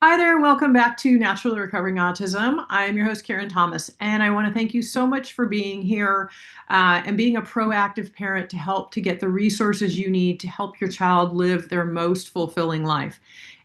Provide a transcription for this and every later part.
Hi there, welcome back to Naturally Recovering Autism. I am your host, Karen Thomas, and I want to thank you so much for being here and being a proactive parent to help to get the resources you need to help your child live their most fulfilling life.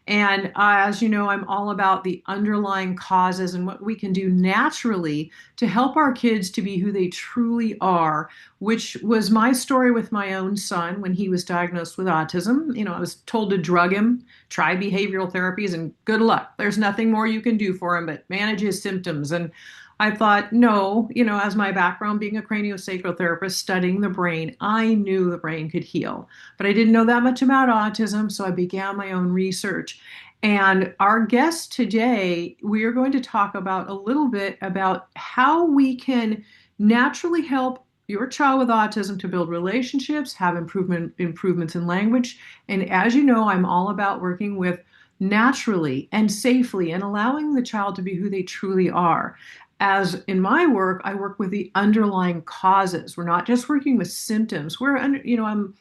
And as you know, I'm all about the underlying causes and what we can do naturally to help our kids to be who they truly are, which was my story with my own son when he was diagnosed with autism. I was told to drug him, try behavioral therapies, and good luck. There's nothing more you can do for him but manage his symptoms. And I thought, no, as my background being a craniosacral therapist studying the brain, I knew the brain could heal, but I didn't know that much about autism, so I began my own research. And our guest today, we are going to talk about a little bit about how we can naturally help your child with autism to build relationships, have improvements in language. And as you know, I'm all about working with naturally and safely and allowing the child to be who they truly are. As in my work, I work with the underlying causes. We're not just working with symptoms. I'm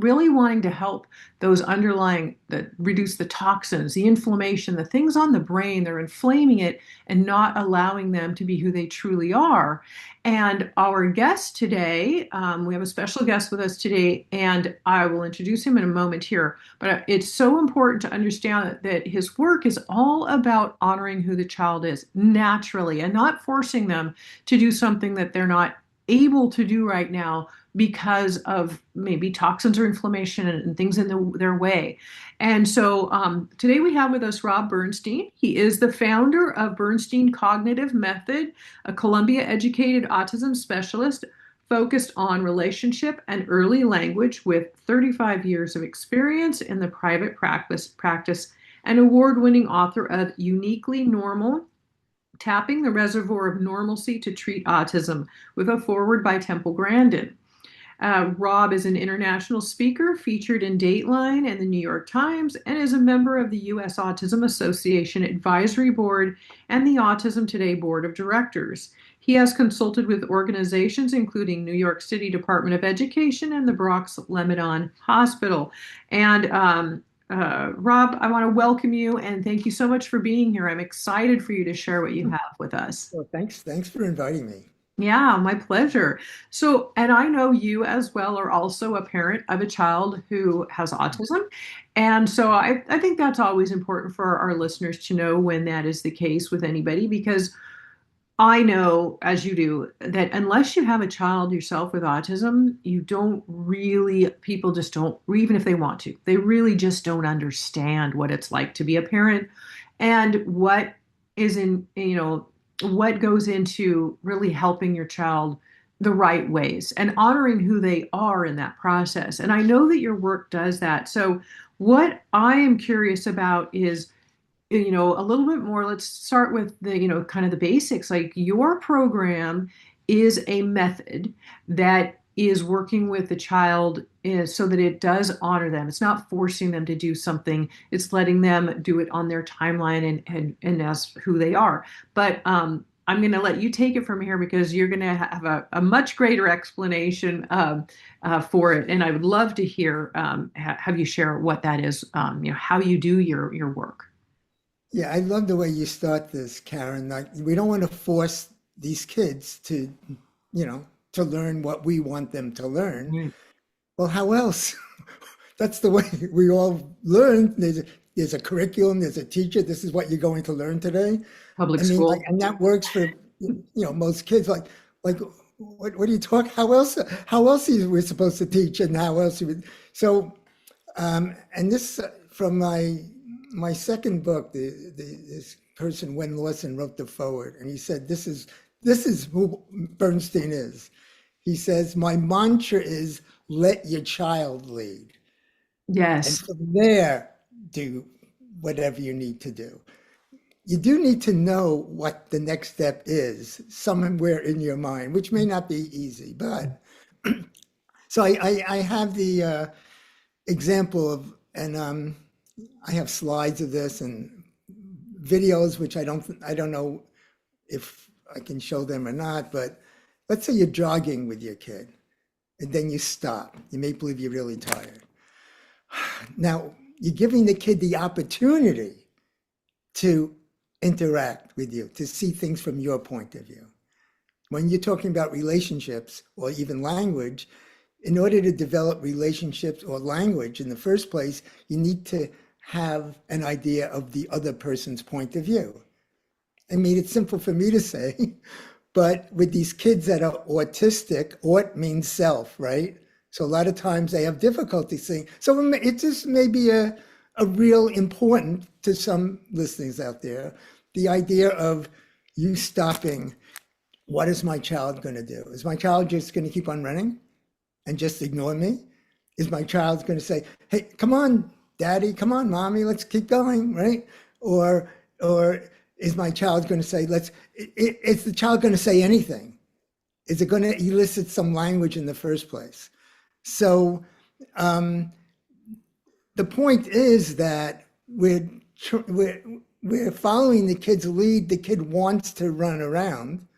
really wanting to help those underlying that reduce the toxins, the inflammation, the things on the brain. They're inflaming it and not allowing them to be who they truly are. And our guest today, we have a special guest with us today, and I will introduce him in a moment here. But it's so important to understand that his work is all about honoring who the child is naturally and not forcing them to do something that they're not able to do right now because of maybe toxins or inflammation and things in their way. And so today we have with us Rob Bernstein. He is the founder of Bernstein Cognitive Method, a Columbia-educated autism specialist focused on relationship and early language with 35 years of experience in the private practice and award-winning author of Uniquely Normal, Tapping the Reservoir of Normalcy to Treat Autism, with a foreword by Temple Grandin. Rob is an international speaker featured in Dateline and the New York Times and is a member of the U.S. Autism Association Advisory Board and the Autism Today Board of Directors. He has consulted with organizations including New York City Department of Education and the Bronx Lebanon Hospital. And Rob, I want to welcome you and thank you so much for being here. I'm excited for you to share what you have with us. Well, thanks for inviting me. Yeah, my pleasure. So, and I know you as well are also a parent of a child who has autism. And so I think that's always important for our listeners to know when that is the case with anybody, because I know, as you do, that unless you have a child yourself with autism, you don't really, people just don't, or even if they want to, they really just don't understand what it's like to be a parent and what is what goes into really helping your child the right ways and honoring who they are in that process. And I know that your work does that. So, what I am curious about is a little bit more. Let's start with the kind of the basics. Like, your program is a method that is working with the child so that it does honor them. It's not forcing them to do something. It's letting them do it on their timeline and as who they are. But I'm going to let you take it from here because you're going to have a much greater explanation for it. And I would love to hear have you share what that is, how you do your work. Yeah, I love the way you start this, Karen. Like, we don't want to force these kids to learn what we want them to learn. Mm. Well, how else? That's the way we all learn. There's a curriculum, there's a teacher. This is what you're going to learn today. Public I mean, like, school. and that works for most kids. Like what do you talk? How else? How else are we supposed to teach? And how else? So, and this from my second book, this person, Wen Lawson, wrote the foreword, and he said, this is who Bernstein is. He says, my mantra is let your child lead. And Yes. from there, do whatever you need to do. You do need to know what the next step is somewhere in your mind, which may not be easy. But so I have the example of, and I have slides of this and videos, which I don't know if I can show them or not, but let's say you're jogging with your kid and then you stop. You may believe you're really tired. Now, you're giving the kid the opportunity to interact with you, to see things from your point of view. When you're talking about relationships or even language, in order to develop relationships or language in the first place, you need to have an idea of the other person's point of view. I mean, it's simple for me to say, but with these kids that are autistic, aut means self, right? So a lot of times they have difficulty seeing. So it just may be a real important to some listeners out there, the idea of you stopping. What is my child going to do? Is my child just going to keep on running and just ignore me? Is my child going to say, "Hey, come on, daddy, come on, mommy, let's keep going," right? Or is my child going to say, is the child going to say anything? Is it going to elicit some language in the first place? So the point is that we're following the kid's lead. The kid wants to run around,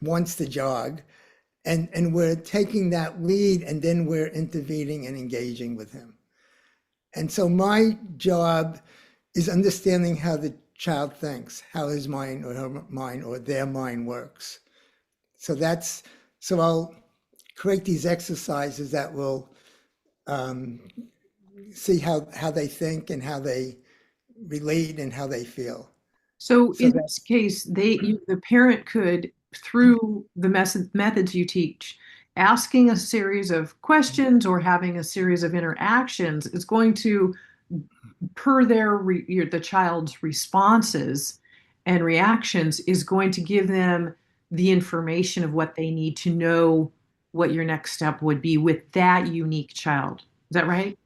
wants to jog, and we're taking that lead, and then we're intervening and engaging with him. And so my job is understanding how the child thinks, how his mind or her mind or their mind works. So I'll create these exercises that will see how they think and how they relate and how they feel. So So in that this case, the parent could, through the methods you teach, asking a series of questions or having a series of interactions is going to, per the child's responses and reactions, is going to give them the information of what they need to know what your next step would be with that unique child. Is that right?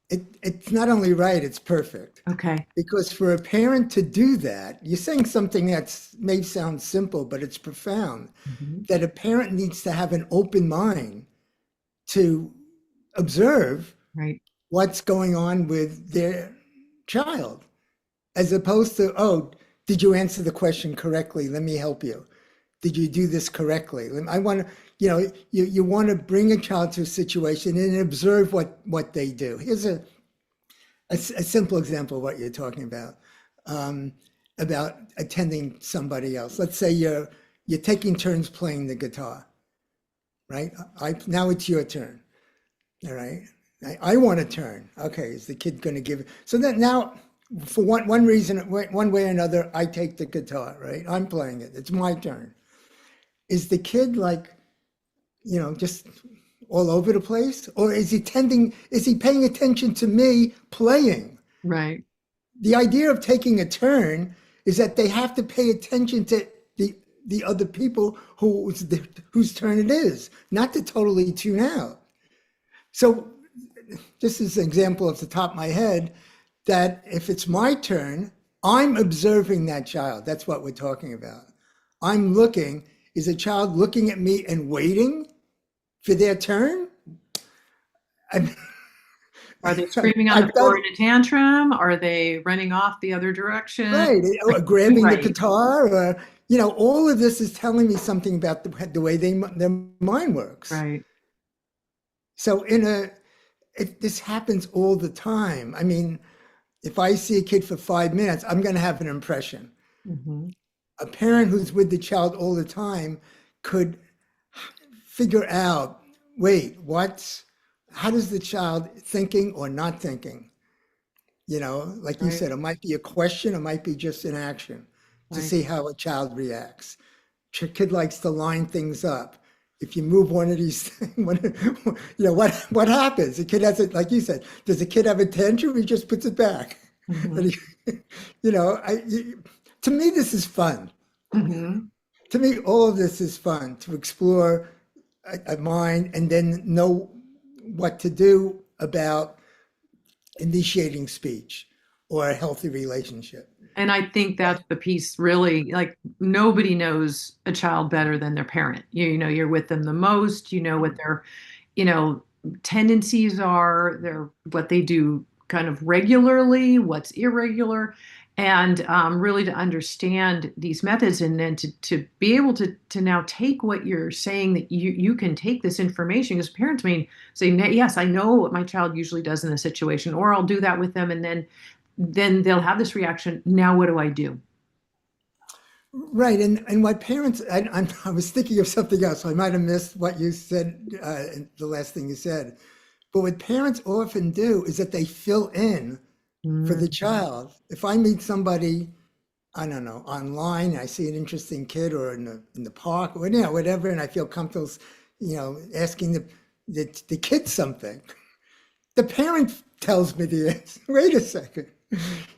it's not only right, it's perfect. Okay. Because for a parent to do that, you're saying something that may sound simple, but it's profound, Mhm. that a parent needs to have an open mind to observe Right. what's going on with their child, as opposed to, oh, did you answer the question correctly? Let me help you. Did you do this correctly? I want to, you want to bring a child to a situation and observe what they do. Here's a simple example of what you're talking about attending somebody else. Let's say you're taking turns playing the guitar, right? Now it's your turn, all right? I want a turn. Okay, is the kid going to give it? So then now, for one reason, one way or another, I take the guitar, right? I'm playing it. It's my turn. Is the kid like, just all over the place? Or is he paying attention to me playing? Right. The idea of taking a turn is that they have to pay attention to the other people whose turn it is, not to totally tune out. So this is an example off the top of my head that if it's my turn, I'm observing that child. That's what we're talking about. I'm looking. Is a child looking at me and waiting for their turn? I, Are they screaming on the I've floor done in a tantrum? Are they running off the other direction? right, or grabbing the Right. guitar, or all of this is telling me something about the way their mind works. Right. So this happens all the time. I mean, if I see a kid for 5 minutes, I'm going to have an impression. Hmm. A parent who's with the child all the time could figure out, wait, how does the child thinking or not thinking? Like you Right. said, it might be a question, it might be just an action to Right. see how a child reacts. Kid likes to line things up. If you move one of these things, what happens? The kid has it, like you said, does the kid have a tantrum? He just puts it back. Hmm. And to me, this is fun. Hmm. To me, all of this is fun to explore a mind and then know what to do about initiating speech or a healthy relationship. And I think that's the piece, really, like nobody knows a child better than their parent. You're with them the most, you know what their, you know, tendencies are, what they do kind of regularly, what's irregular, and really to understand these methods, and then to be able to now take what you're saying, that you can take this information, because parents may say, yes, I know what my child usually does in this situation, or I'll do that with them, and then then they'll have this reaction. Now, what do I do? Right, and what parents, I was thinking of something else. So I might have missed what you said, the last thing you said. But what parents often do is that they fill in for the Mm-hmm. child. If I meet somebody, I don't know, online, I see an interesting kid or in the park or whatever, and I feel comfortable, asking the kid something. The parent tells me the answer. Wait a second.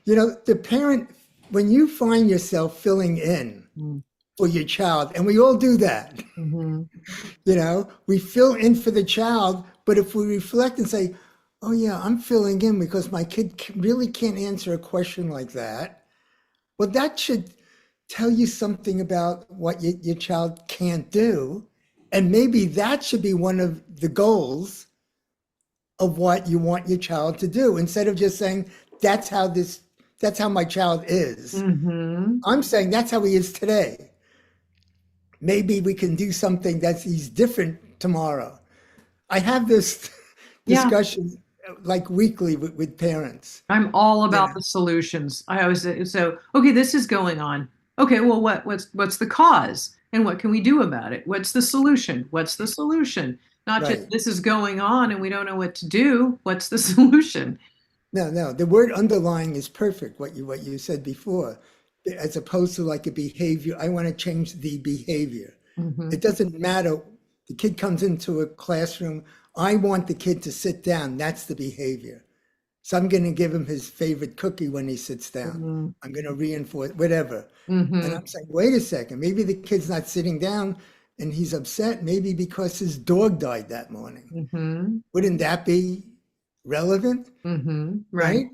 The parent, when you find yourself filling in for your child, and we all do that, Mm-hmm. we fill in for the child, but if we reflect and say, oh, yeah, I'm filling in because my kid really can't answer a question like that, well, that should tell you something about what your child can't do. And maybe that should be one of the goals of what you want your child to do instead of just saying, that's how this, that's how my child is. Mm-hmm. I'm saying that's how he is today. Maybe we can do something that's he's different tomorrow. I have this Yeah. discussion like weekly with parents. I'm all You about know, the solutions. I always say, so okay, this is going on. Okay, well, what's the cause, and what can we do about it? What's the solution? What's the solution? Not just right. this is going on and we don't know what to do. What's the solution? No, no. The word underlying is perfect. What you said before, as opposed to like a behavior. I want to change the behavior. Hmm. It doesn't matter. The kid comes into a classroom. I want the kid to sit down. That's the behavior. So I'm going to give him his favorite cookie when he sits down. Hmm. I'm going to reinforce whatever. And Hmm. I'm saying, wait a second. Maybe the kid's not sitting down and he's upset. Maybe because his dog died that morning. Hmm. Wouldn't that be relevant? Hmm. Right. Right?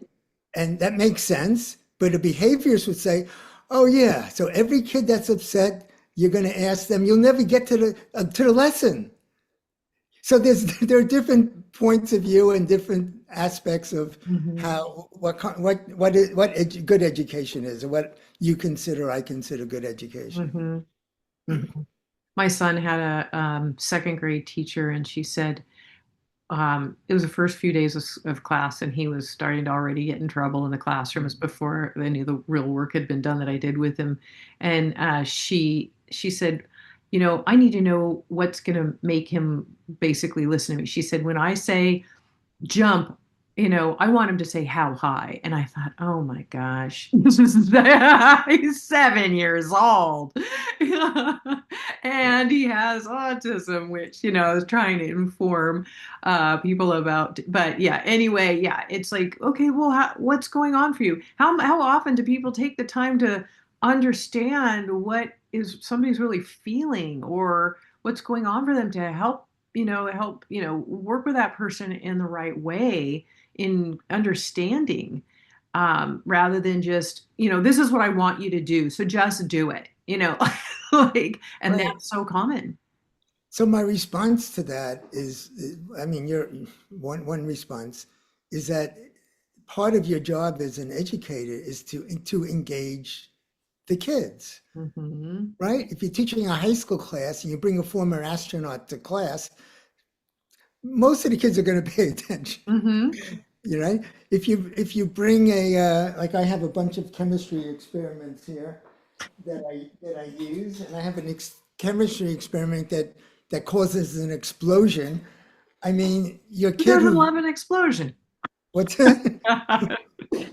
And that makes sense. But the behaviors would say, oh yeah, so every kid that's upset, you're going to ask them, you'll never get to the lesson. So there are different points of view and different aspects of Hmm. how good education is, or what you consider I consider good education. Hmm. Hmm. My son had a second grade teacher, and she said, it was the first few days of class, and he was starting to already get in trouble in the classrooms before any of the real work had been done that I did with him. And she said, I need to know what's going to make him basically listen to me. She said, when I say jump, I want him to say how high. And I thought, oh my gosh, this is he's 7 years old. And he has autism, which, is trying to inform people about. But yeah, anyway, yeah, it's like, okay, well, what's going on for you? How often do people take the time to understand what is somebody's really feeling or what's going on for them to help work with that person in the right way in understanding, rather than just this is what I want you to do, so just do it, like, and Right. that's so common. So my response to that is, I mean, your one response is that part of your job as an educator is to engage the kids, Hmm. right? If you're teaching a high school class and you bring a former astronaut to class, most of the kids are going to pay attention. Hmm. Right? If you bring like I have a bunch of chemistry experiments here that I use, and I have an chemistry experiment that causes an explosion. I mean, your Who kid doesn't who love an explosion? what's I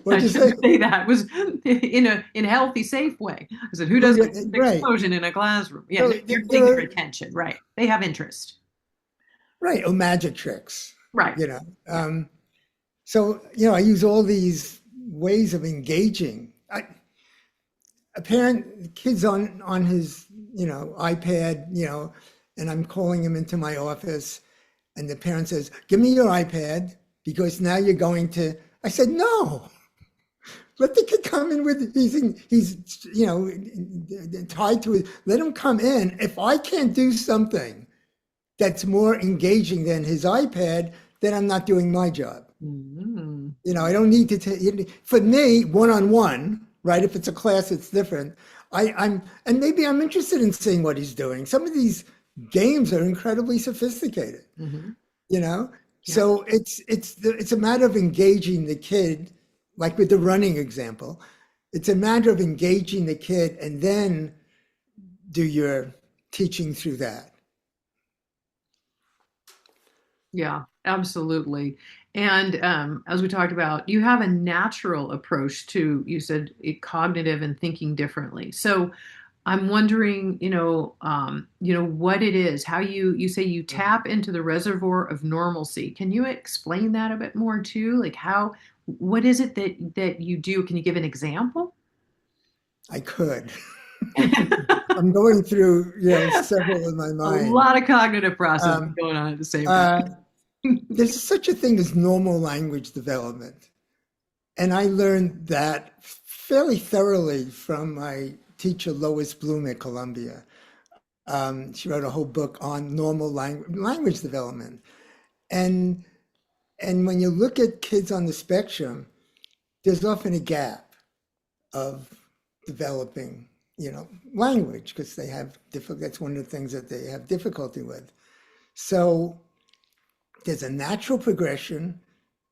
what'd you say? shouldn't say that. It was in a healthy, safe way. I said, who Oh doesn't yeah, like an right. explosion in a classroom? Yeah, So no, you're getting there their are attention, right? They have interest, right, oh, magic tricks, right? you know. Yeah. So I use all these ways of engaging. A parent, the kid's on his iPad, and I'm calling him into my office, and the parent says, "Give me your iPad because now you're going to." I said, "No, let the kid come in with he's tied to it. Let him come in. If I can't do something that's more engaging than his iPad, then I'm not doing my job." Mm-hmm. I don't need to take for me one on one, right? If it's a class, it's different. And maybe I'm interested in seeing what he's doing. Some of these games are incredibly sophisticated, Mm-hmm. you know. Yeah. So it's a matter of engaging the kid like with the running example, it's a matter of engaging the kid and then do your teaching through that. Yeah, absolutely. And as we talked about, you have a natural approach to, you said, cognitive and thinking differently. So I'm wondering, what it is, how you say you tap into the reservoir of normalcy. Can you explain that a bit more too? Like what is it that you do? Can you give an example? I could. I'm going through, several in my A mind. lot of cognitive processing Um, going on at the same time. uh, there's such a thing as normal language development. And I learned that fairly thoroughly from my teacher, Lois Bloom at Columbia. She wrote a whole book on normal language development. And, and when you look at kids on the spectrum, there's often a gap of developing, language because they have that's one of the things that they have difficulty with. So there's a natural progression,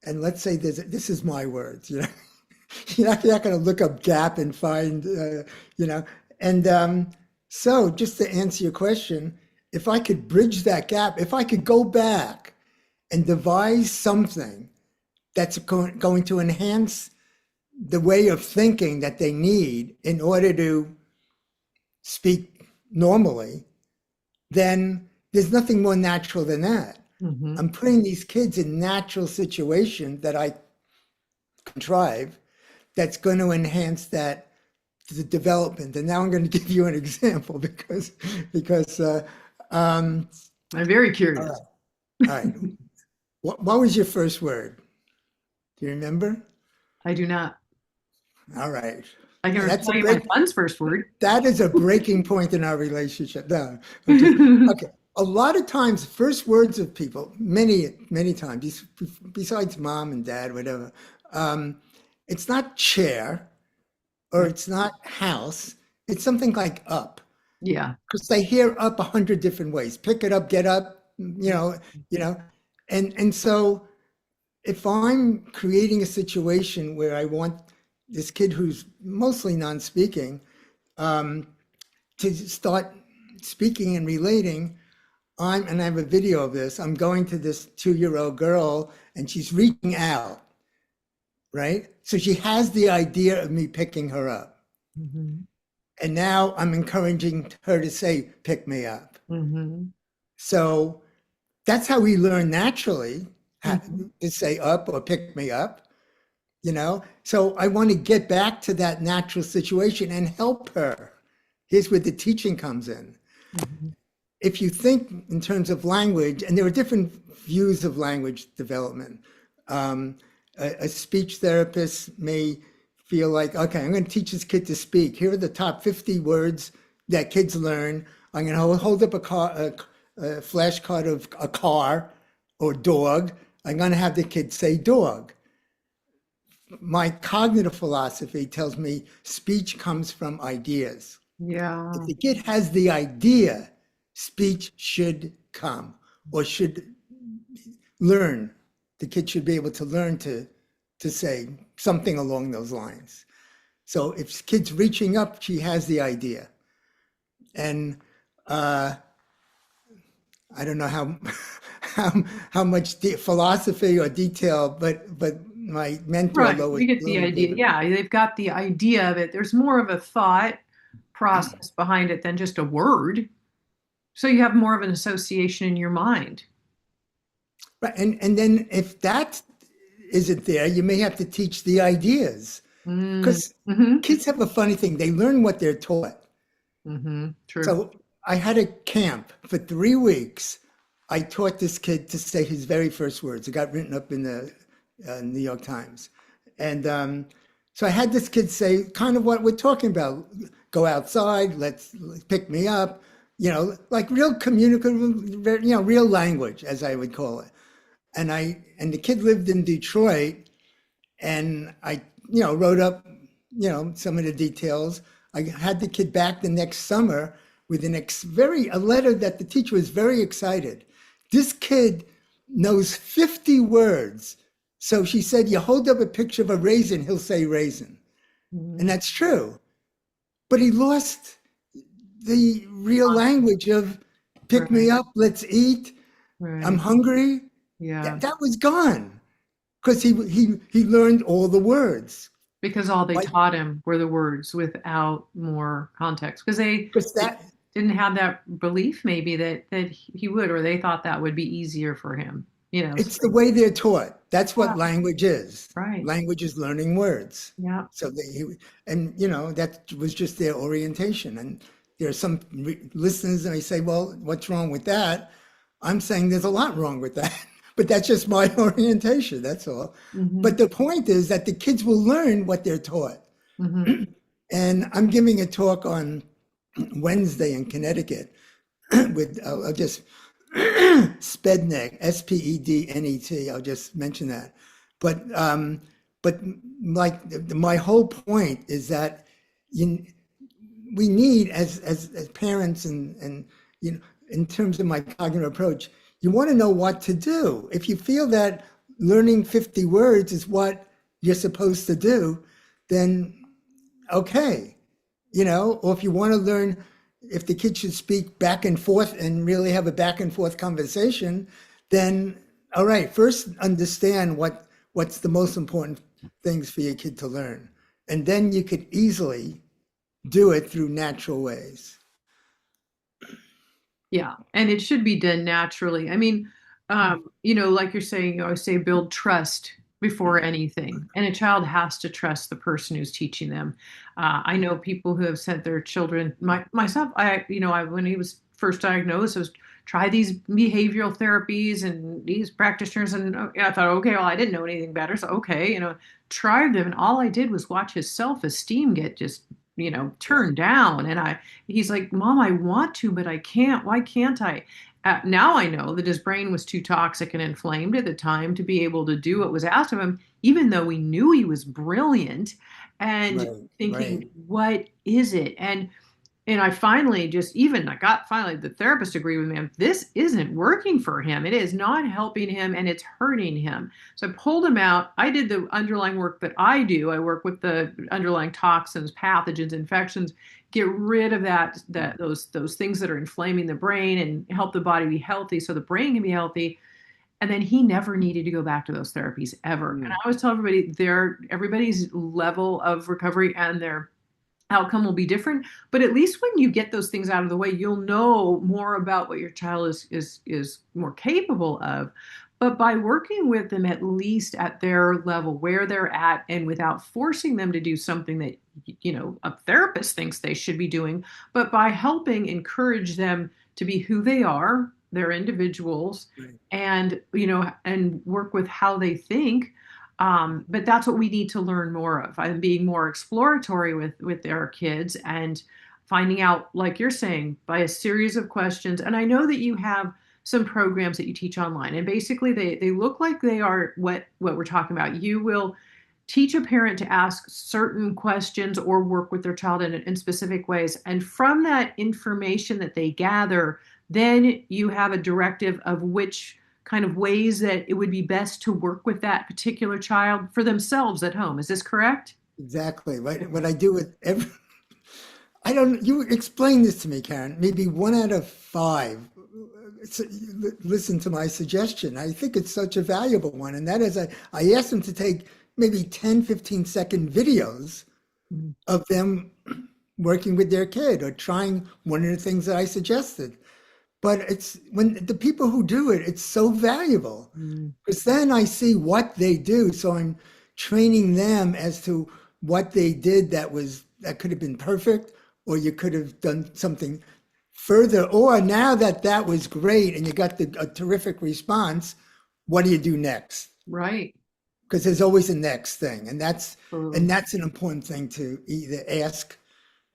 and let's say this is my words, you're not going to look up gap and find, and so just to answer your question, if I could bridge that gap, if I could go back and devise something that's going to enhance the way of thinking that they need in order to speak normally, then there's nothing more natural than that. Mhm. I'm putting these kids in natural situation that I contrive that's going to enhance that the development. And now I'm going to give you an example because I'm very all curious. right, all right. What was your first word? Do you remember? I do not. All right. I can That's a tell you my break. son's first word. That is a breaking point in our relationship. No, okay. A lot of times, first words of people, many times, besides mom and dad, whatever, um, it's not chair or it's not house. It's something like up Yeah. because they hear up 100 different ways. Pick it up, get up, you know, and so if I'm creating a situation where I want this kid who's mostly non-speaking to start speaking and relating, and I have a video of this. I'm going to this 2-year-old girl and she's reaching out, right? So she has the idea of me picking her up. Hmm. And now I'm encouraging her to say, pick me up. Hmm. So that's how we learn naturally Hmm. to say up or pick me up, So I want to get back to that natural situation and help her. Here's where the teaching comes in. Hmm. If you think in terms of language, and there are different views of language development, a speech therapist may feel like, okay, I'm going to teach this kid to speak. Here are the top 50 words that kids learn. I'm going to hold up a flashcard of a car or dog. I'm going to have the kid say dog. My cognitive philosophy tells me speech comes from ideas. If Yeah. the kid has the idea, speech should come or should learn. The kid should be able to learn to say something along those lines. So if kid's reaching up, she has the idea. And I don't know how how much philosophy or detail, but my mentor Right. Lois We get the Bloom idea. gave it. Yeah, they've got the idea of it. There's more of a thought process behind it than just a word. So you have more of an association in your mind. Right, and then if that isn't there, you may have to teach the ideas Mm. because Hmm. kids have a funny thing. They learn what they're taught. Hmm. True. So I had a camp for 3 weeks. I taught this kid to say his very first words. It got written up in the New York Times. And so I had this kid say kind of what we're talking about. Go outside, let's pick me up, like real communicative, real language, as I would call it. And the kid lived in Detroit, and I, wrote up, some of the details. I had the kid back the next summer with a letter that the teacher was very excited. This kid knows 50 words So she said, you hold up a picture of a raisin, he'll say raisin. And Mhm. that's true. But he lost the real language of pick me Right, up, let's eat, I'm right. hungry. Yeah. That was gone because he learned all the words. Because all they Like, taught him were the words without more context. Because because they that didn't have that belief maybe that he would, or they thought that would be easier for him, so it's the way they're taught. That's yeah, what language is. right. Language is learning words. Yeah. So and that was just their orientation. And there are some listeners and they say, well, what's wrong with that? I'm saying there's a lot wrong with that, but that's just my orientation. That's all. Hmm. But the point is that the kids will learn what they're taught. Hmm. And I'm giving a talk on Wednesday in Connecticut with, I'll just, Spednet, Spednet. I'll just mention that. But like my whole point is that you, we need as parents and in terms of my cognitive approach, you want to know what to do. If you feel that learning 50 words is what you're supposed to do, then okay, or if you want to learn if the kid should speak back and forth and really have a back and forth conversation, then all right, first understand what's the most important things for your kid to learn. And then you could easily do it through natural ways. Yeah, and it should be done naturally. I mean, like you're saying, you always say build trust before anything, and a child has to trust the person who's teaching them. I know people who have sent their children. Myself, when he was first diagnosed, I was try these behavioral therapies and these practitioners, and I thought, okay, well, I didn't know anything better, so okay, tried them, and all I did was watch his self-esteem get just Right, turned down, and he's like, Mom, I want to, but I can't. Why can't I? Now I know that his brain was too toxic and inflamed at the time to be able to do what was asked of him, even though we knew he was brilliant. And right, thinking, right. what is it? And I finally just even I got finally the therapist agreed with me. This isn't working for him. It is not helping him and it's hurting him. So I pulled him out. I did the underlying work that I do. I work with the underlying toxins, pathogens, infections, get rid of those things that are inflaming the brain and help the body be healthy so the brain can be healthy. And then he never needed to go back to those therapies ever. And I Mm, always tell everybody everybody's level of recovery and their outcome will be different, but at least when you get those things out of the way, you'll know more about what your child is more capable of. But by working with them at least at their level where they're at and without forcing them to do something that a therapist thinks they should be doing, but by helping encourage them to be who they are, they're individuals, right. and work with how they think. But that's what we need to learn more of. I'm being more exploratory with our kids and finding out, like you're saying, by a series of questions. And I know that you have some programs that you teach online, and basically they look like they are what we're talking about. You will teach a parent to ask certain questions or work with their child in specific ways, and from that information that they gather, then you have a directive of which kind of ways that it would be best to work with that particular child for themselves at home. Is this correct? Exactly. Right. What Okay. I do with every, I don't, you explain this to me, Karen. Maybe one out of five listen to my suggestion. I think it's such a valuable one. And that is, I asked them to take maybe 10, 15-second videos Mm. of them working with their kid or trying one of the things that I suggested. But it's when the people who do it, it's so valuable Mm. because then I see what they do. So I'm training them as to what they did that could have been perfect, or you could have done something further. Or now that that was great and you got a terrific response, what do you do next? Right. Because there's always a next thing, and that's Absolutely. and that's an important thing to either ask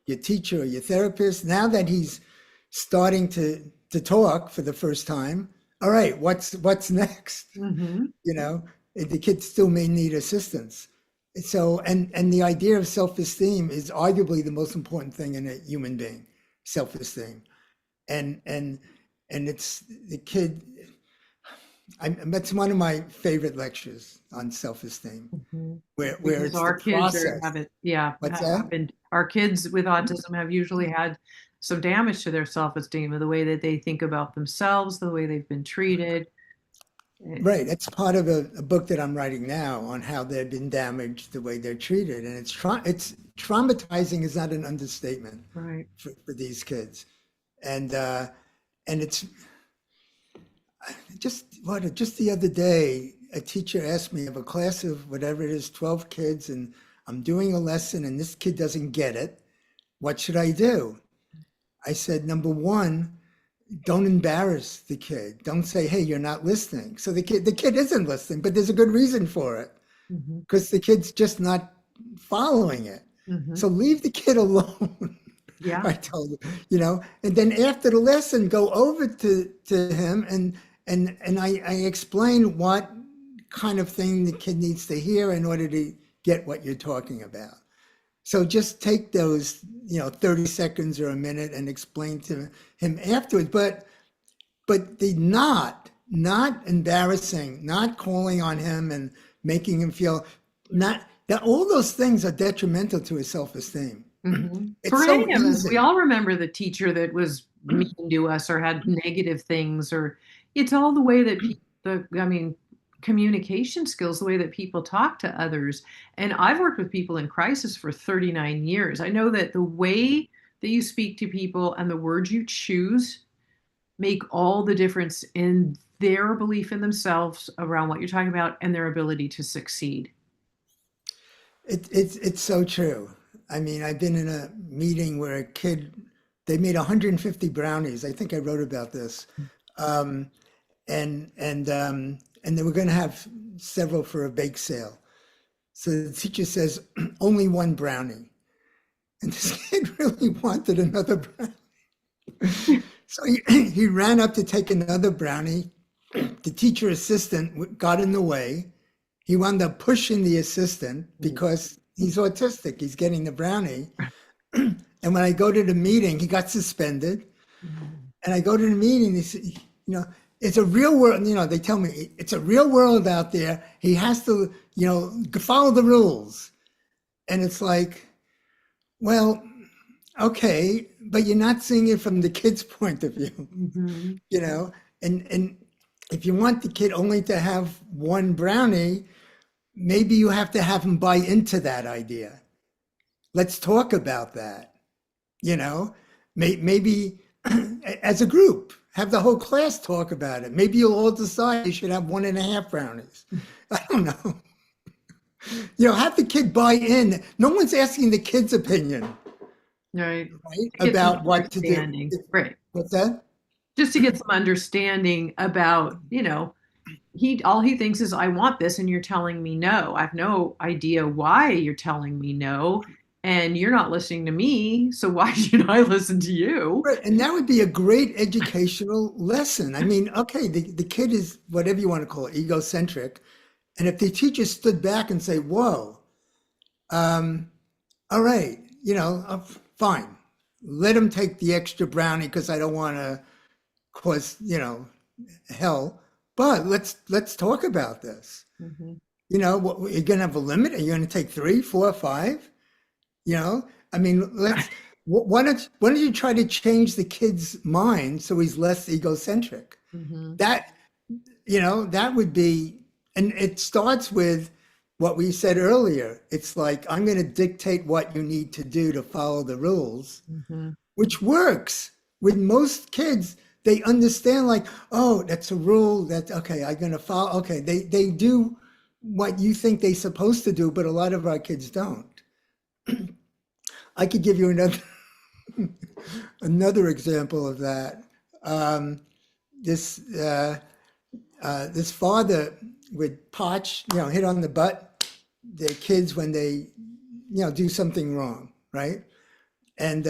your teacher or your therapist. Now that he's starting to talk for the first time, all right, what's next? Hmm. You know, the kid still may need assistance. So, and the idea of self-esteem is arguably the most important thing in a human being, self-esteem. And and it's the kid. That's one of my favorite lectures on self-esteem, Mhm. where Because it's the our kids process. have it, yeah, What's that? our kids with autism have usually had some damage to their self-esteem of the way that they think about themselves, the way they've been treated. Right. It's part of a book that I'm writing now on how they've been damaged, the way they're treated. And it's traumatizing is not an understatement Right. for these kids. And and it's just the other day, a teacher asked me of a class of whatever it is, 12 kids, and I'm doing a lesson and this kid doesn't get it. What should I do? I said, number one, don't embarrass the kid. Don't say, "Hey, you're not listening." So the kid isn't listening, but there's a good reason for it Hmm. because the kid's just not following it. Hmm. So leave the kid alone. Yeah. I told him, and then after the lesson, go over to him and I explain what kind of thing the kid needs to hear in order to get what you're talking about. So just take those, 30 seconds or a minute and explain to him afterwards. But the not embarrassing, not calling on him and making him feel not that all those things are detrimental to his self-esteem. Hmm. It's For so any of us, we easy. all remember the teacher that was mean to us or had negative things, or it's all the way that people, I mean, communication skills, the way that people talk to others. And I've worked with people in crisis for 39 years. I know that the way that you speak to people and the words you choose make all the difference in their belief in themselves around what you're talking about and their ability to succeed. It's so true. I mean, I've been in a meeting where a kid, they made 150 brownies. I think I wrote about this. Um, and they were going to have several for a bake sale. So the teacher says, only one brownie. And this kid really wanted another brownie. So he ran up to take another brownie. The teacher assistant got in the way. He wound up pushing the assistant because he's autistic. He's getting the brownie. And when I go to the meeting, he got suspended. And I go to the meeting, they say, it's a real world. They tell me it's a real world out there. He has to, follow the rules. And it's like, well, okay, but you're not seeing it from the kid's point of view, Mm-hmm. you know? And if you want the kid only to have one brownie, maybe you have to have him buy into that idea. Let's talk about that, you know? Maybe as a group, have the whole class talk about it. Maybe you'll all decide you should have 1.5 brownies. I don't know. Have the kid buy in. No one's asking the kid's opinion, Right. right? To get some About what to do. understanding. Right. What's that? Just to get some understanding about, he all he thinks is I want this and you're telling me no. I have no idea why you're telling me no and you're not listening to me, so why should I listen to you? Right. And that would be a great educational lesson. I mean, okay, the kid is whatever you want to call it, egocentric. And if the teacher stood back and say, whoa, um, all right, fine. Let him take the extra brownie because I don't want to cause, hell. But let's talk about this. Hmm. You're gonna have a limit. Are you gonna take 3, 4, 5? I mean, why don't you try to change the kid's mind so he's less egocentric? Hmm. That that would be, and it starts with what we said earlier. It's like, I'm going to dictate what you need to do to follow the rules, Hmm. which works with most kids. They understand, like, oh, that's a rule. That's okay. I'm going to follow. Okay. They do what you think they're supposed to do, but a lot of our kids don't. I could give you another example of that. Um, this this father would potch, hit on the butt their kids when they, do something wrong, right? And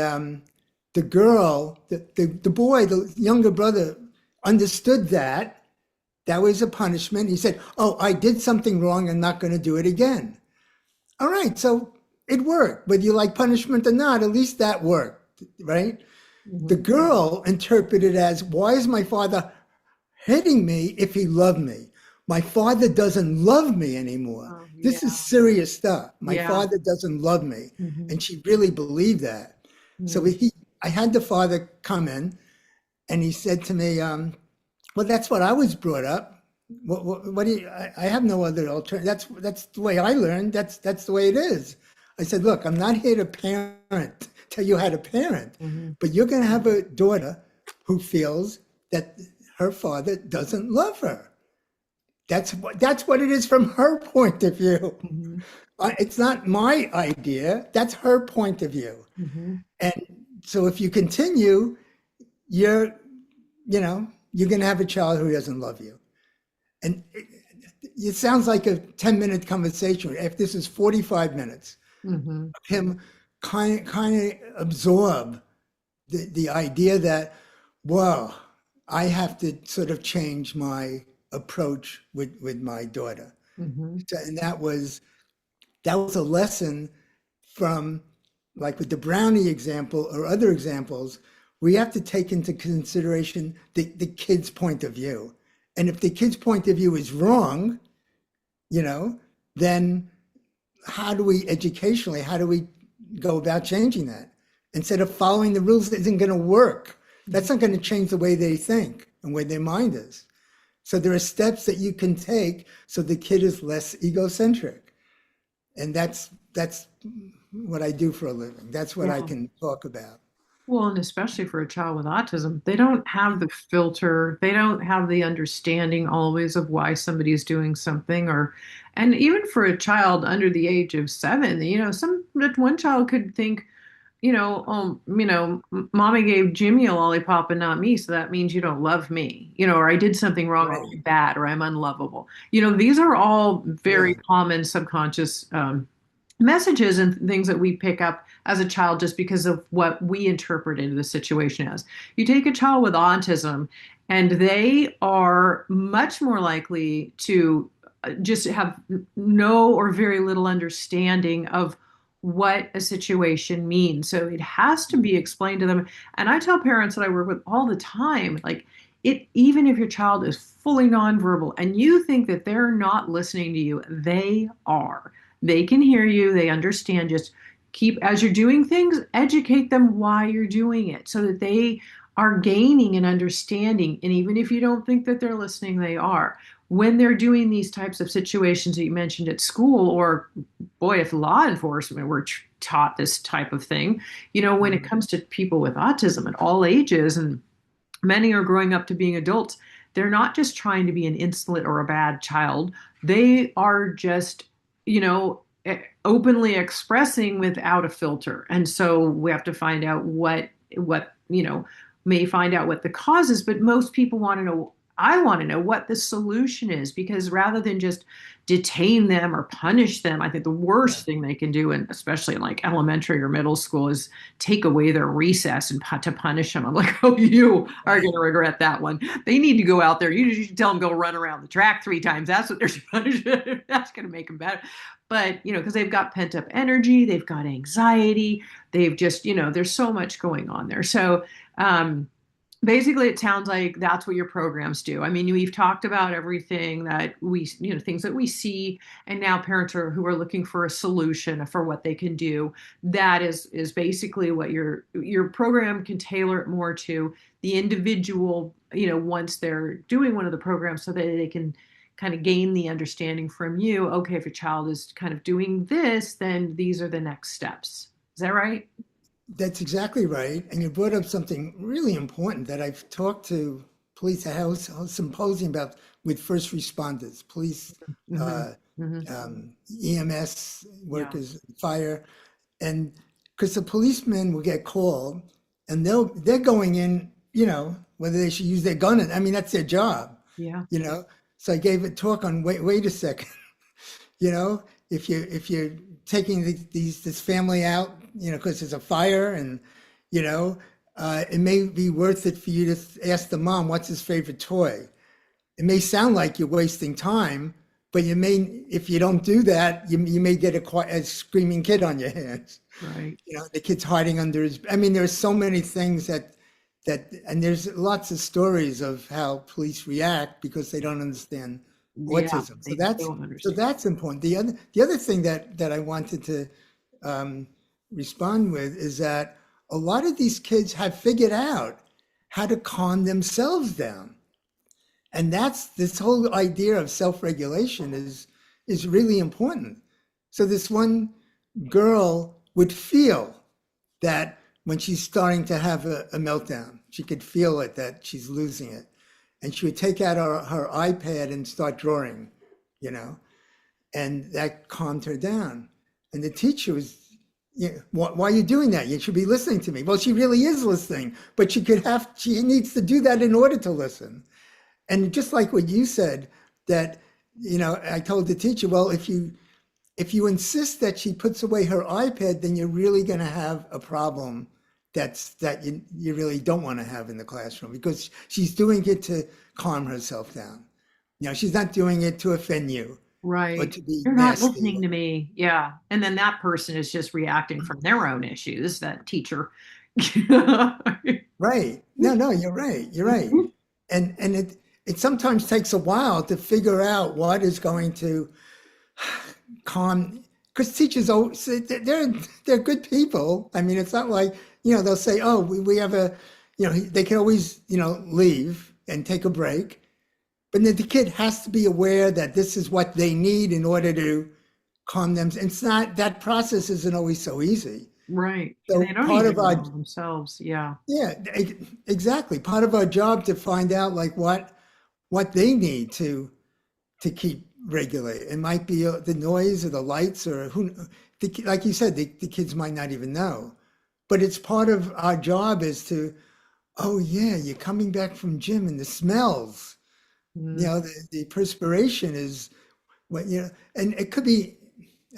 the girl, the boy, the younger brother, understood that that was a punishment. He said, "Oh, I did something wrong. I'm not going to do it again." All right, so it worked. Whether you like punishment or not, at least that worked, right? The Hmm. girl interpreted as, "Why is my father hitting me if he loved me. My father doesn't love me anymore. Oh, This is yeah. serious stuff. My Yeah. father doesn't love me. Hmm. And she really believed that. So Mm. I had the father come in and he said to me, well, that's what I was brought up. What do you, I have no other alternative. That's the way I learned. That's the way it is. I said, look, I'm not here to tell you how to parent, Hmm. but you're going to have a daughter who feels that her father doesn't love her. That's what it is from her point of view. Hmm. It's not my idea. That's her point of view. Hmm. And so if you continue, you're, you're going to have a child who doesn't love you. And it sounds like a 10-minute conversation. If this is 45 minutes Hmm. of him kind of absorb the idea that, well, I have to sort of change my approach with my daughter. Hmm. And that was a lesson from, like with the brownie example or other examples, we have to take into consideration the kid's point of view. And if the kid's point of view is wrong, then how do we go about changing that? Instead of following the rules that isn't going to work. That's not going to change the way they think and where their mind is. So there are steps that you can take so the kid is less egocentric. And that's what I do for a living. That's what I Yeah. can talk about. Well, and especially for a child with autism, they don't have the filter, they don't have the understanding always of why somebody's doing something, and even for a child under the age of 7, one child could think, mommy gave Jimmy a lollipop and not me, so that means you don't love me, or I did something wrong and I'm Right. bad, or I'm unlovable. These are all very Yeah. common subconscious messages and things that we pick up as a child just because of what we interpreted the situation as. You take a child with autism, and they are much more likely to just have no or very little understanding of what a situation means. So it has to be explained to them. And I tell parents that I work with all the time, like, even if your child is fully nonverbal and you think that they're not listening to you, they are. They can hear you, they understand. Just keep, as you're doing things, educate them why you're doing it so that they are gaining an understanding. And even if you don't think that they're listening, they are. When they're doing these types of situations that you mentioned at school, or boy, if law enforcement were taught this type of thing, when it Mhm. comes to people with autism at all ages, and many are growing up to being adults, they're not just trying to be an insolent or a bad child. They are just, openly expressing without a filter. And so we have to find out may find out what the cause is, but most people want to know. I want to know what the solution is, because rather than just detain them or punish them, I think the Yeah. worst thing they can do, and especially in like elementary or middle school, is take away their recess and to punish them. I'm like, oh, you are going Right. to regret that one. They need to go out there. You should tell them go run around the track 3 times. That's what they're punished. That's going to make them better. But because they've got pent up energy, they've got anxiety, they've just there's so much going on there. So um, basically it sounds like that's what your programs do. I mean, we've talked about everything that things that we see, and now parents who are looking for a solution for what they can do. That is basically what your program can tailor it more to the individual, once they're doing one of the programs, so that they can kind of gain the understanding from you. Okay, if a child is kind of doing this, then these are the next steps. Is that right? That's exactly right. And you brought up something really important that I've talked to police. I had a symposium about with first responders, police, Hmm. uh, Hmm. EMS Yeah. workers, fire, and because the policemen will get called and they're going in, whether they should use their gun. I mean, that's their job, Yeah. you know. So I gave a talk on wait a second. If you're taking this family out, because there's a fire, and you know, it may be worth it for you to ask the mom what's his favorite toy. It may sound like you're wasting time, but if you don't do that, you may get a screaming kid on your hands. Right. The kid's hiding under his. I mean, there's so many things that and there's lots of stories of how police react because they don't understand Yeah, autism. So they don't understand. that's important. The other thing that I wanted to um, respond with is that a lot of these kids have figured out how to calm themselves down. And that's this whole idea of self-regulation is really important. So this one girl would feel that when she's starting to have a meltdown, she could feel it, that she's losing it. And she would take out her iPad and start drawing, you know, and that calmed her down. And the teacher was, why are you doing that? You should be listening to me. Well, she really is listening, but she needs to do that in order to listen. And just like what you said, that, I told the teacher, well, if you insist that she puts away her iPad, then you're really going to have a problem that you really don't want to have in the classroom, because she's doing it to calm herself down. She's not doing it to offend you or Right. to be You're not nasty. listening to me. Yeah. And then that person is just reacting from their own issues, that teacher. Right. No, no, you're right. You're right. And it sometimes takes a while to figure out what is going to calm, because teachers always they're good people. I mean, it's not like, they'll say, oh, we have they can always, leave and take a break. But then the kid has to be aware that this is what they need in order to calm them. It's not, that process isn't always so easy. Right. And So they don't part of even our, know themselves. Yeah. yeah, exactly. Part of our job to find out like what they need to keep regulate. It might be the noise or the lights or like you said, the kids might not even know. But it's part of our job is to, oh yeah, you're coming back from gym and the smells, Mm. the perspiration is what, and it could be,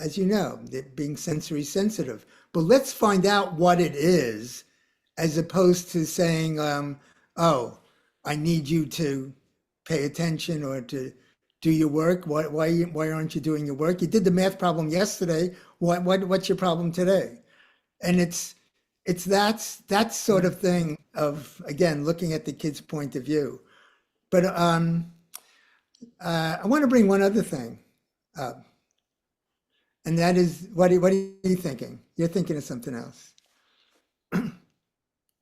as you know, being sensory sensitive. But let's find out what it is, as opposed to saying, oh, I need you to pay attention or to do your work. Why aren't you doing your work? You did the math problem yesterday. What's your problem today? And it's that sort of thing of, again, looking at the kid's point of view. But I want to bring one other thing up, and that is, what are you thinking? You're thinking of something else.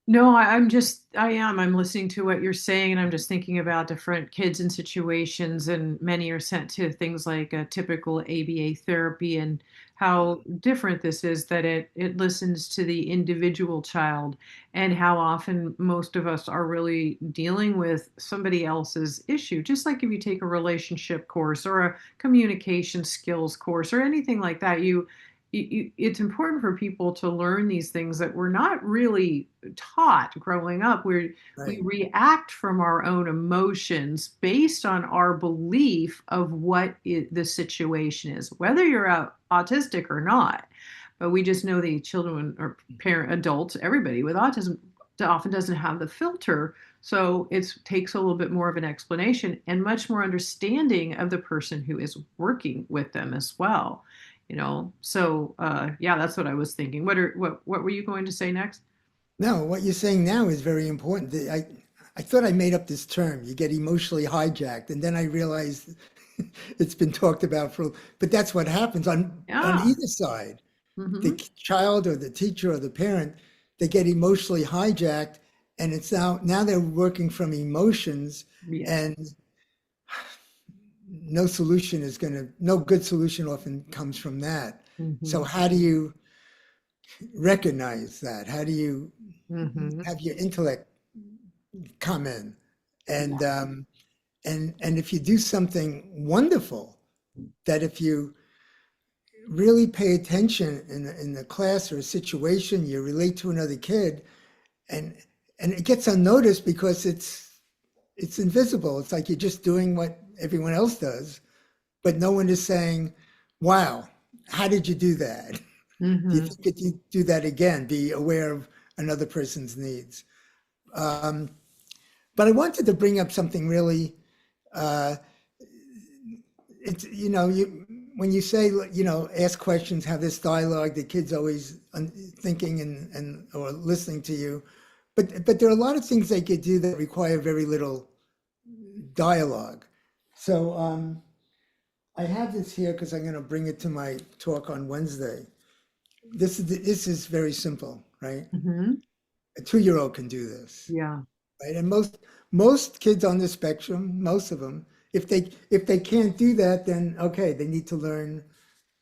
No, I'm listening to what you're saying, and I'm just thinking about different kids and situations, and many are sent to things like a typical ABA therapy, and how different this is, that it listens to the individual child, and how often most of us are really dealing with somebody else's issue. Just like if you take a relationship course or a communication skills course or anything like that, it's important for people to learn these things that we're not really taught growing up. We Right, react from our own emotions based on our belief of what the situation is, whether you're autistic or not. But we just know the children or parent adults, everybody with autism often doesn't have the filter. So it takes a little bit more of an explanation and much more understanding of the person who is working with them as well. So yeah, that's what I was thinking. What were you going to say next? no, what you're saying now is very important. I thought I made up this term, you get emotionally hijacked, and then I realized it's been talked about but that's what happens on Yeah. either side. The Hmm. child or the teacher or the parent, they get emotionally hijacked, and it's now they're working from emotions, Yes. and no good solution often comes from that. So Hmm. how do you recognize that? How do you Hmm. have your intellect come in? And Yeah. and if you do something wonderful, that if you really pay attention in the class or a situation, you relate to another kid, and and it gets unnoticed because it's invisible. It's like you're just doing what everyone else does, but no one is saying, "Wow, how did you do that? Do you Hmm. think that you do that again? Be aware of another person's needs." Um, but I wanted to bring up something really. Uh, it's when you say, ask questions, have this dialogue, the kids always thinking and or listening to you. but there are a lot of things they could do that require very little dialogue. So I have this here because I'm going to bring it to my talk on Wednesday. This is very simple, right? Hmm. A 2-year-old can do this, Yeah. right? And most kids on the spectrum, most of them, if they can't do that, then okay, they need to learn,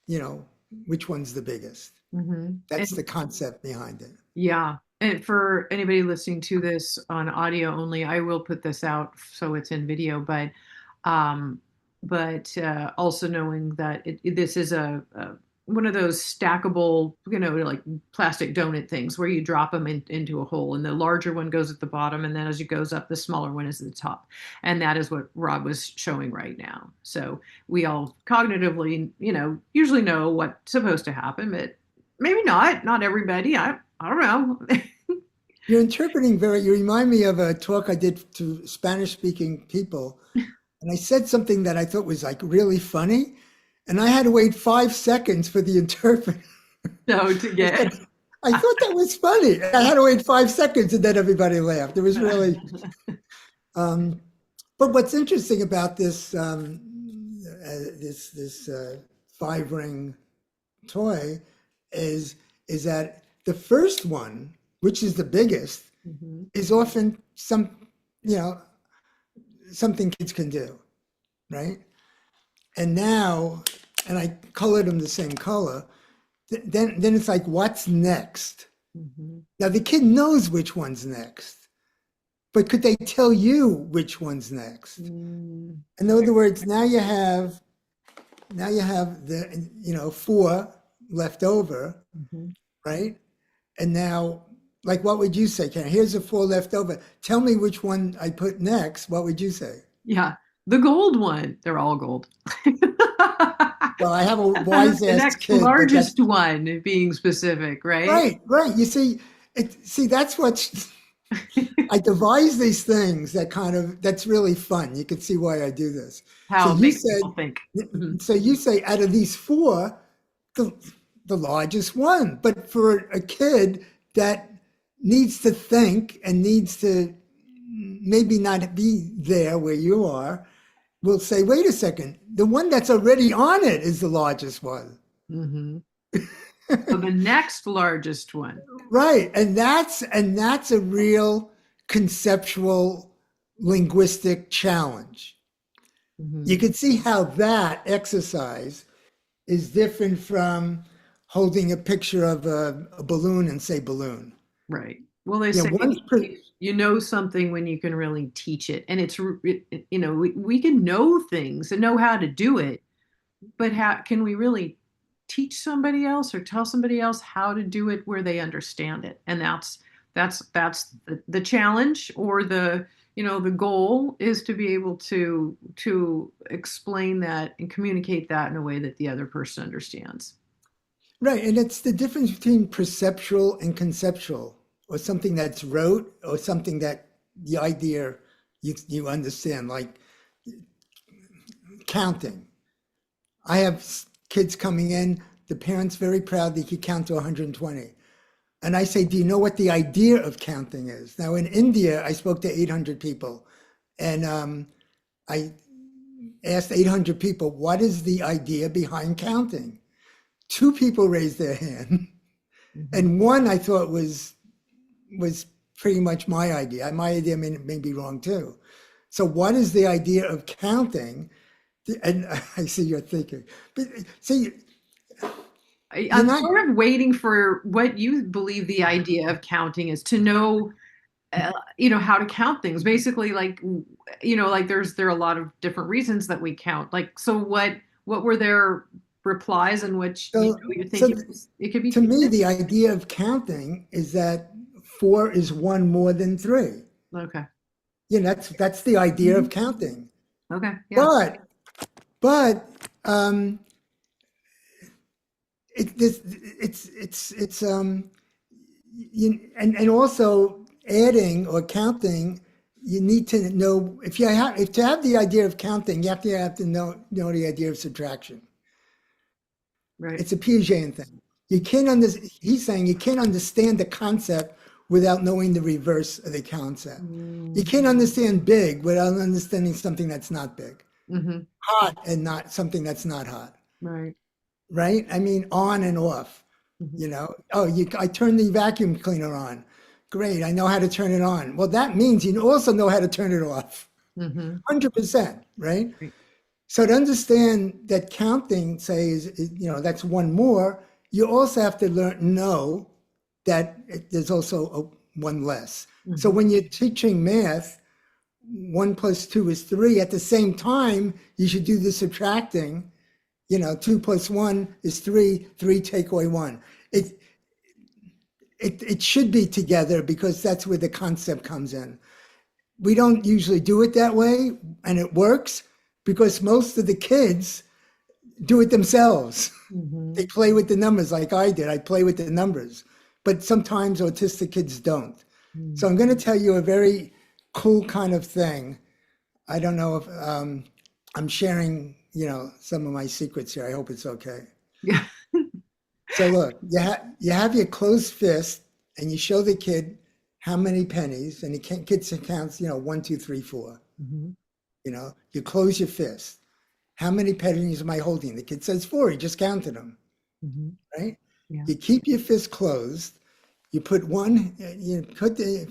you know, which one's the biggest. Hmm. That's the concept behind it. Yeah. And for anybody listening to this on audio only, I will put this out so it's in video, um, also knowing that this is a one of those stackable, like plastic donut things where you drop them into a hole, and the larger one goes at the bottom, and then as it goes up, the smaller one is at the top, and that is what Rob was showing right now. So we all cognitively, usually know what's supposed to happen, but maybe not everybody. I don't know. You're interpreting you remind me of a talk I did to Spanish speaking people. And I said something that I thought was like really funny. And I had to wait 5 seconds for the interpreter. So to I get said, I thought that was funny. I had to wait 5 seconds and then everybody laughed. It was really, um, but what's interesting about this 5-ring toy is that the first one, which is the biggest, Mhm. is often you know, something kids can do, right? And now, and I colored them the same color, then it's like, what's next? Mhm. Now the kid knows which one's next, but could they tell you which one's next? Mm. In other words, now you have the 4 left over, Mhm. right? And now, like, what would you say, Karen? Here's the 4 left over. Tell me which one I put next. What would you say? Yeah, the gold one. They're all gold. Well, I have a The wise ass next kid, but that's largest one, being specific, right? right, right. You see, that's what I devise these things that's really fun. You can see why I do this. So How it you makes said, people think. Mhm. so you say out of these 4, the, the largest one. But for a kid that needs to think and needs to maybe not be there where you are, will say, wait a second, the one that's already on it is the largest one. Mhm. So the next largest one. Right. And that's a real conceptual linguistic challenge. You Mhm. can see how that exercise is different from holding a picture of a balloon and say balloon. Right. Well, they Yeah, say one's pretty, you know something when you can really teach it, and we can know things and know how to do it, but how can we really teach somebody else or tell somebody else how to do it where they understand it? And that's the challenge, or the goal is to be able to explain that and communicate that in a way that the other person understands. right. And it's the difference between perceptual and conceptual, or something that's rote, or something that the idea you understand, like counting. I have kids coming in, the parents very proud they could count to 120. And I say, do you know what the idea of counting is? Now, in India, I spoke to 800 people, and I asked 800 people, what is the idea behind counting? 2 people raised their hand, Mhm. and one I thought was pretty much my idea. My idea may be wrong too. So, what is the idea of counting? And I see you're thinking, but see, you're I'm not. sort of waiting for what you believe the idea of counting is, to know how to count things, basically, like like there are a lot of different reasons that we count, like, so what were their replies, in which So, you think so it could be to me, treated. the idea of counting is that 4 is one more than 3. Okay. That's the idea Mhm. of counting. Okay, yeah. But um, it's and also adding or counting. You need to know if to have the idea of counting, you have to know the idea of subtraction. Right. It's a Piagetian thing. You can't under, He's saying you can't understand the concept without knowing the reverse of the concept. You Mm. can't understand big without understanding something that's not big. Hmm. Hot and not something that's not hot, Right. right? I mean, on and off, Hmm. you know. Oh, I turned the vacuum cleaner on. Great, I know how to turn it on. Well, that means you also know how to turn it off. Hmm. 100%, right? Right. So to understand that counting, say, that's one more, you also have to know that there's also one less. So Hmm. when you're teaching math, 1 + 2 is 3. At the same time, you should do the subtracting. 2 + 1 is 3. 3 take away 1. It should be together because that's where the concept comes in. We don't usually do it that way, and it works because most of the kids do it themselves. Hmm. They play with the numbers like I did. I play with the numbers, but sometimes autistic kids don't. So I'm going to tell you a very cool kind of thing. I don't know if I'm sharing, some of my secrets here. I hope it's okay. Yeah. So look, you have your closed fist, and you show the kid how many pennies, and the kid counts, 1, 2, 3, 4. Hmm. You close your fist. How many pennies am I holding? The kid says 4. He just counted them, Hmm. right? Yeah. You keep your fist closed. You put the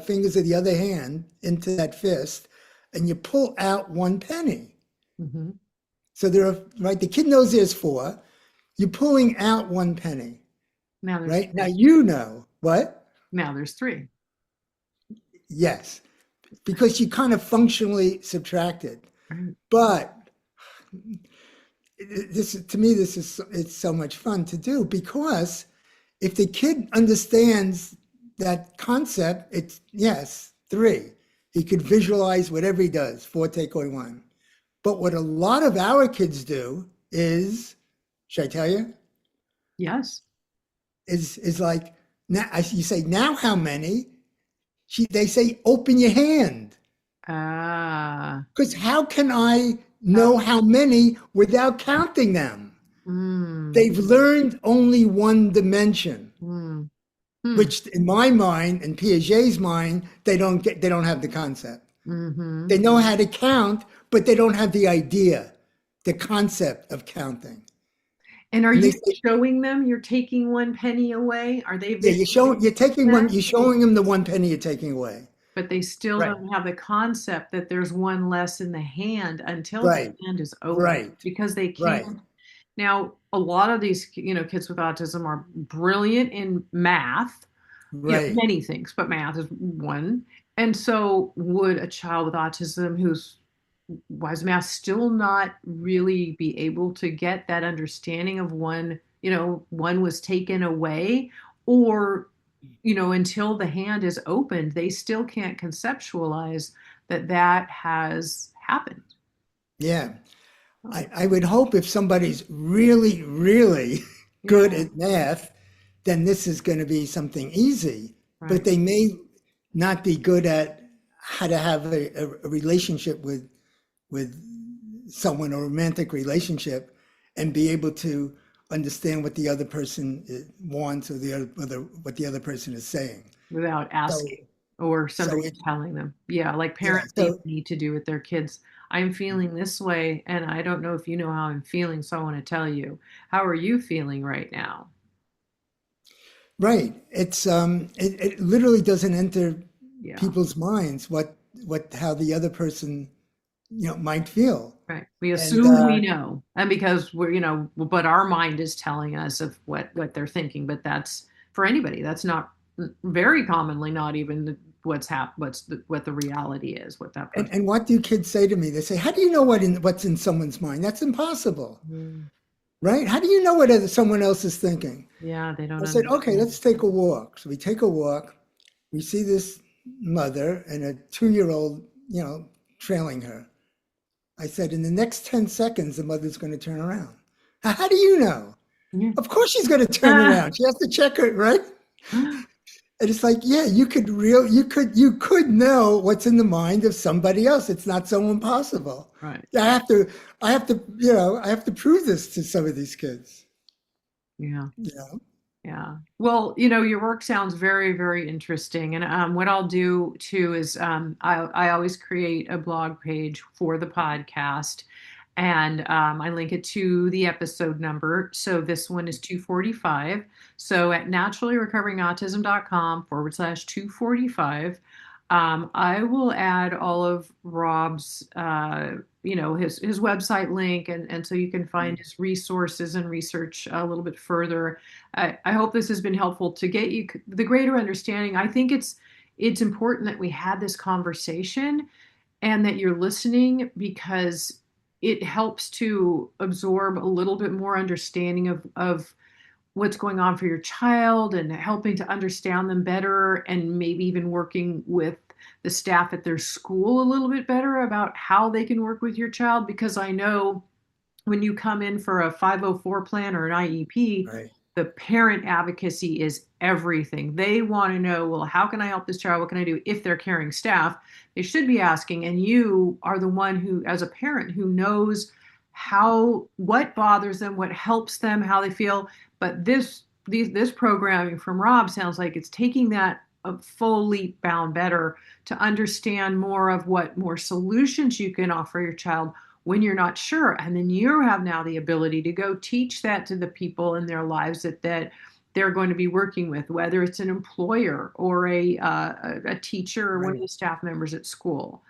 fingers of the other hand into that fist, and you pull out 1 penny. Hmm. So right, the kid knows there's 4. You're pulling out 1 penny, Now there's right? Now three. you know what? Now there's three. Yes, because you kind of functionally subtracted. Right. But to me, it's so much fun to do because if the kid understands that concept, it's yes, 3. He could visualize whatever he does, 4 take away 1. But what a lot of our kids do is, should I tell you? Yes. Is like now you say now how many? They say open your hand. Ah. Because how can I Uh, know how many without counting them? mm, They've learned only one dimension, mm, mm, which in my mind and Piaget's mind, they don't have the concept. mm-hmm. They know how to count, but they don't have the idea, the concept of counting. And are And they you say, showing them you're taking 1 penny away? Are they yeah, visualizing that? you're showing them the 1 penny you're taking away. But they still Right, don't have the concept that there's one less in the hand until the right, hand is open right, because they right, can't. Now, a lot of these, kids with autism are brilliant in math, right. many things, but math is one. And so, would a child with autism who's wise math still not really be able to get that understanding of one was taken away, or until the hand is opened, they still can't conceptualize that that has happened. Yeah. Oh, I would hope if somebody's really, really yeah, good at math, then this is going to be something easy. But right. they may not be good at how to have a relationship with someone, a romantic relationship, and be able to understand what the other person wants or what the other person is saying. Without So, asking or so somebody it, telling them. Yeah, like yeah. parents even So need to do with their kids. I'm feeling this way, and I don't know if you know how I'm feeling, so I want to tell you. How are you feeling right now? right, it literally doesn't enter Yeah. people's minds what how the other person might feel. Right. We And assume we know. And because but our mind is telling us of what they're thinking, but that's for anybody. That's not very commonly not even what the reality is, what that person. and what do kids say to me? They say, "How do you know what's in someone's mind? That's impossible, Mm. right? How do you know what someone else is thinking?" Yeah, they don't I said, "Okay, understand. let's take a walk." So we take a walk. We see this mother and a 2-year-old, trailing her. I said, "In the next 10 seconds, the mother's going to turn around." How do you know? Yeah. Of course she's going to turn Ah. around. She has to check her, right? And it's like, yeah, you could know what's in the mind of somebody else. It's not so impossible. Right. I have to, I have to prove this to some of these kids. Yeah. You know. Yeah. Well, your work sounds very, very interesting. And what I'll do too is I always create a blog page for the podcast, and I link it to the episode number. So this one is 245. So at naturallyrecoveringautism.com/245, I will add all of Rob's, his website link, and so you can find his resources and research a little bit further. I hope this has been helpful to get you the greater understanding. I think it's important that we had this conversation and that you're listening, because it helps to absorb a little bit more understanding of what's going on for your child, and helping to understand them better, and maybe even working with the staff at their school a little bit better about how they can work with your child. Because I know when you come in for a 504 plan or an IEP, Right. the parent advocacy is everything. They want to know, well, how can I help this child? What can I do? If they're caring staff, they should be asking. And you are the one who, as a parent, who knows what bothers them, what helps them, how they feel. But this programming from Rob sounds like it's taking that a full leap bound better to understand more of what more solutions you can offer your child when you're not sure. And then you have now the ability to go teach that to the people in their lives that they're going to be working with, whether it's an employer or a teacher or one of Right. the staff members at school.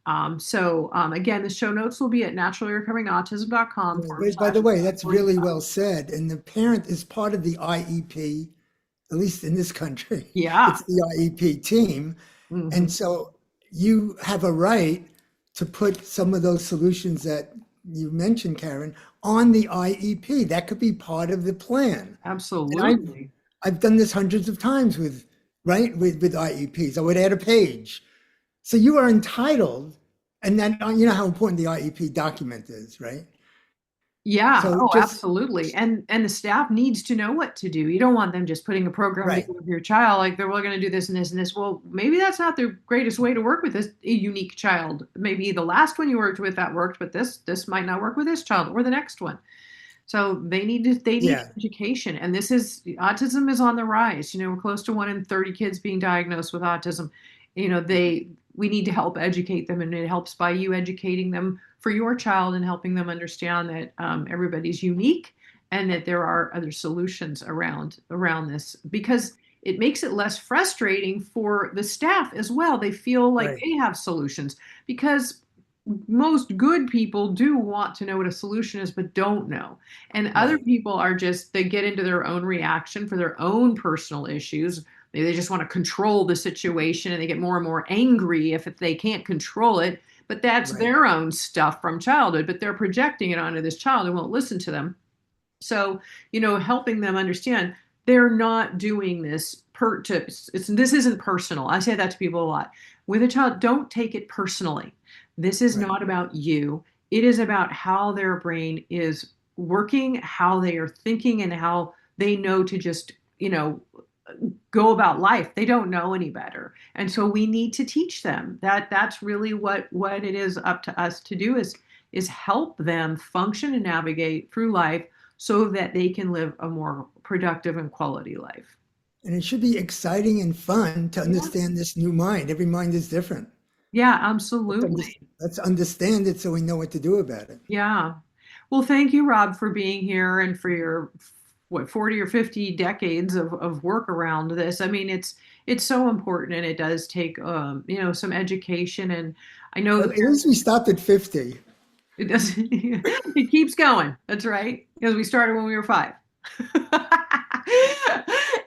Again, the show notes will be at naturallyrecoveringautism.com Yeah, forward by slash the way, that's really 45. well said. And the parent is part of the IEP, at least in this country. Yeah. It's the IEP team. Hmm. And so you have a right to put some of those solutions that you mentioned, Karen, on the IEP. That could be part of the plan. And Absolutely. I've done this hundreds of times with, right, with IEPs. I would add a page. So you are entitled, and then you know how important the IEP document is, right? Yeah. So Oh, just absolutely. And the staff needs to know what to do. You don't want them just putting a program right, together with your child, like they're going to do this and this and this. Well, maybe that's not the greatest way to work with this a unique child. Maybe the last one you worked with that worked, but this might not work with this child or the next one. So they need yeah, education. And this is autism is on the rise. We're close to 1 in 30 kids being diagnosed with autism. We need to help educate them, and it helps by you educating them for your child and helping them understand that everybody's unique, and that there are other solutions around this, because it makes it less frustrating for the staff as well. They feel like right, they have solutions, because most good people do want to know what a solution is but don't know, and other right, people are just, they get into their own reaction for their own personal issues. They just want to control the situation, and they get more and more angry if they can't control it. But that's right. their own stuff from childhood, but they're projecting it onto this child and won't listen to them. So, helping them understand they're not doing this this isn't personal. I say that to people a lot. With a child, don't take it personally. This is Right. not about you. It is about how their brain is working, how they are thinking, and how they know to just, go about life. They don't know any better. And so we need to teach them that. That's really what it is up to us to do, is help them function and navigate through life so that they can live a more productive and quality life. And it should be exciting and fun to Yeah. understand this new mind. Every mind is different. Yeah, Let's, under, absolutely. let's understand it so we know what to do about it. Yeah. Well, thank you, Rob, for being here and for your 40 or 50 decades of work around this. I mean, it's so important, and it does take some education. And I know Well, the at least we stopped at 50. It does. It keeps going. That's right. Because we started when we were 5.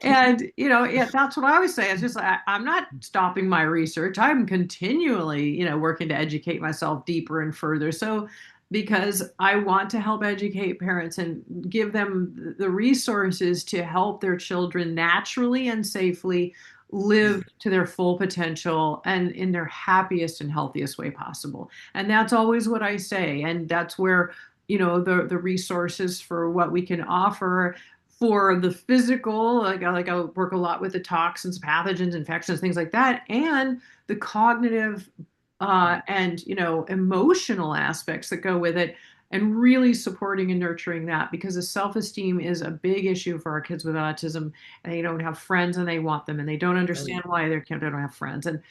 And yeah, that's what I always say. It's just I'm not stopping my research. I'm continually, working to educate myself deeper and further. So because I want to help educate parents and give them the resources to help their children naturally and safely live Yeah. to their full potential and in their happiest and healthiest way possible. And that's always what I say. And that's where, the resources for what we can offer for the physical, like I work a lot with the toxins, pathogens, infections, things like that, and the cognitive and emotional aspects that go with it. and really supporting and nurturing that, because the self-esteem is a big issue for our kids with autism, and they don't have friends and they want them, and they don't Right, understand why they don't have friends, and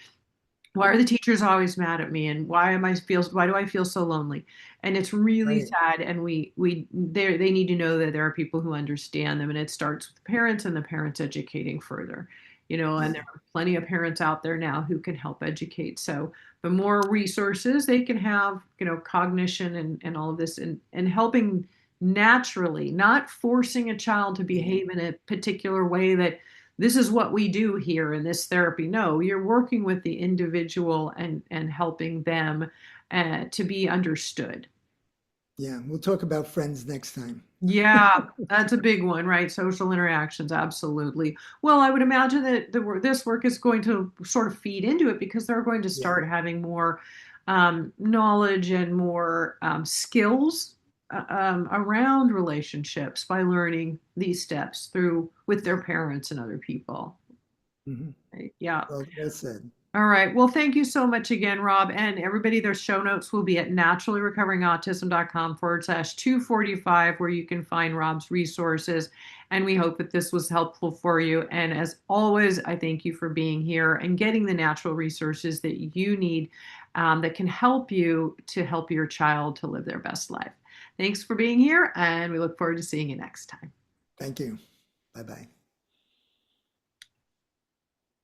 why are the teachers always mad at me, and why do I feel so lonely? And it's really right. sad, and they need to know that there are people who understand them, and it starts with the parents, and the parents educating further, and Yeah. there are plenty of parents out there now who can help educate. So the more resources they can have, cognition and all of this, and helping naturally, not forcing a child to Yeah. behave in a particular way that this is what we do here in this therapy. No, you're working with the individual and helping them to be understood. Yeah. We'll talk about friends next time. Yeah, that's a big one, right? Social interactions, absolutely. Well, I would imagine that this work is going to sort of feed into it, because they're going to Yeah. start having more knowledge and more skills around relationships by learning these steps through with their Yeah. parents and other people. Hmm. Right? Yeah. Well said. All right. Well, thank you so much again, Rob. And everybody, their show notes will be at naturallyrecoveringautism.com/245, where you can find Rob's resources. And we hope that this was helpful for you. And as always, I thank you for being here and getting the natural resources that you need, that can help you to help your child to live their best life. Thanks for being here, and we look forward to seeing you next time. Thank you. Bye bye.